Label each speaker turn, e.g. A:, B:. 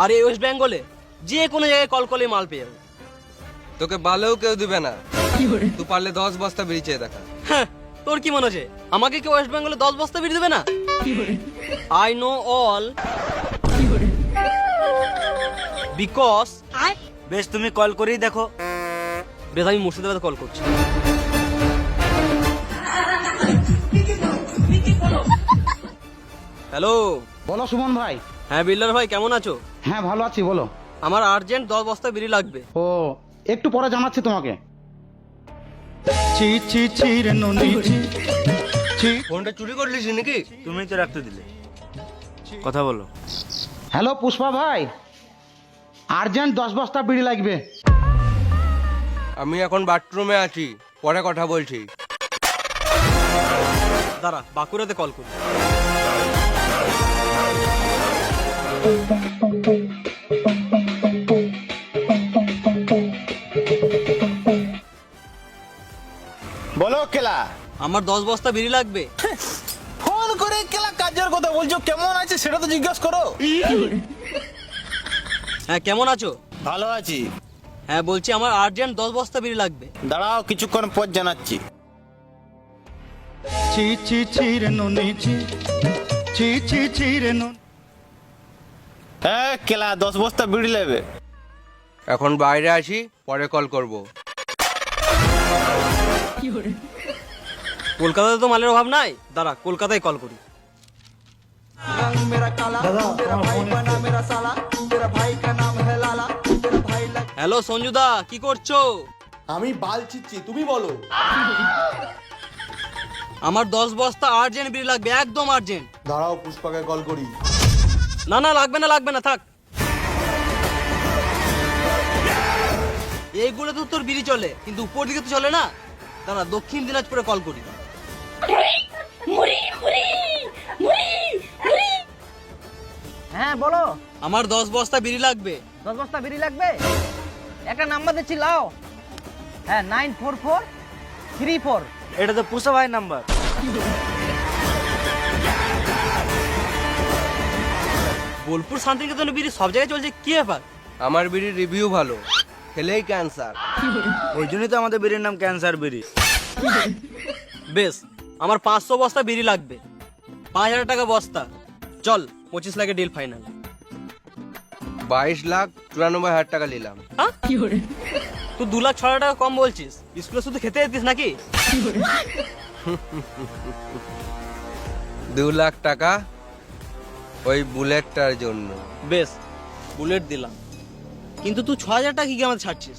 A: আর এই ওয়েস্ট বেঙ্গলে যে কোনো জায়গায় কল করলে মাল পেয়ে যাবে।
B: তোকে বালেও কেউ দিবে না, তুই পারলে 10 বস্তা বিড়ি চেয়ে দেখা।
A: হ্যাঁ, তোর কি মনে হচ্ছে আমাকে কি ওয়েস্ট বেঙ্গলে 10 বস্তা বিড়ি দেবে না? I know all because.
C: বেশ, তুমি কল করেই দেখো।
A: বেশ, আমি মুর্শিদাবাদে কল করছি। হ্যালো।
D: বলো সুমন ভাই।
A: হ্যাঁ বিল্ডার ভাই, কেমন আছো?
D: হ্যাঁ ভালো আছি, বলো।
A: আমার আর্জেন্ট 10 বস্তা বিড়ি লাগবে।
D: ও, একটু পরে জানাচ্ছি তোমাকে।
B: ফোনটা চুরি করলিস নাকি?
C: তুমি তো রাখতে দিলে, কথা বলো।
D: হ্যালো পুষ্পা ভাই, আর্জেন্ট 10 বস্তা বিড়ি লাগবে।
B: আমি এখন বাথরুমে আছি, পরে কথা বলছি।
A: দাঁড়া, বাঁকুড়াতে কল করি।
E: বলো কেলা।
A: আমার 10 বস্তা বিড়ি লাগবে।
E: ফোন করে কেলা কাজের কথা বলছো, কেমন আছে সেটা তো জিজ্ঞাসা করো।
A: হ্যাঁ, কেমন আছো?
E: ভালো আছি।
A: হ্যাঁ বলছি, আমার আর্জেন্ট 10 বস্তা বিড়ি লাগবে।
E: দাঁড়াও, কিছুক্ষণ পর জানাচ্ছি। হ্যাঁ কেলা, 10 বস্তা বিড়ি নেবে।
B: এখন বাইরে আছি, পরে কল করব।
A: কলকাতাতে তো মালের অভাব নাই, দাঁড়া কলকাতায় কল করি। হ্যালো সঞ্জুদা, কি করছো?
F: আমি বাল চিচ্ছি, তুমি বলো।
A: আমার 10 বস্তা আর্জেন্ট বিড়ি লাগবে, একদম আর্জেন্ট।
F: দাঁড়াও, পুষ্পাকে কল করি।
A: না না, লাগবে না লাগবে না, থাক। এইগুলো তো তোর বিড়ি চলে, কিন্তু উপর দিকে তো চলে না। দাঁড়া, দক্ষিণ দিনাজপুরে কল করি।
G: হ্যাঁ বলো।
A: আমার 10 বস্তা বিড়ি লাগবে।
G: 10 বস্তা বিড়ি লাগবে? একটা নাম্বার দিচ্ছি, লাও। হ্যাঁ, 94434।
C: এটা তো পুষা ভাই নাম্বার।
A: বোলপুর শান্তিনিকেতনে বিড়ি সব জায়গায় চলছে, কি ব্যাপার?
B: আমার বিড়ির রিভিউ ভালো, খেলেই ক্যান্সার।
C: ওই জন্যই তো আমাদের বিড়ির নাম ক্যান্সার বিড়ি।
A: বেশ, আমার 500 বস্তা বিড়ি লাগবে, 5000 টাকা বস্তা। চল, 25 লাখের ডিল ফাইনাল।
B: 22,94,000 টাকা নিলাম।
A: হ্যাঁ, তুই 2,06,000 টাকা কম বলছিস? স্কুলে শুধু খেতে যেতিস নাকি?
B: 2 লাখ টাকা ওই বুলেটটার জন্য।
A: বেশ, বুলেট দিলাম, কিন্তু তুই 6,000 টাকা কি আমাদের ছাড়ছিস?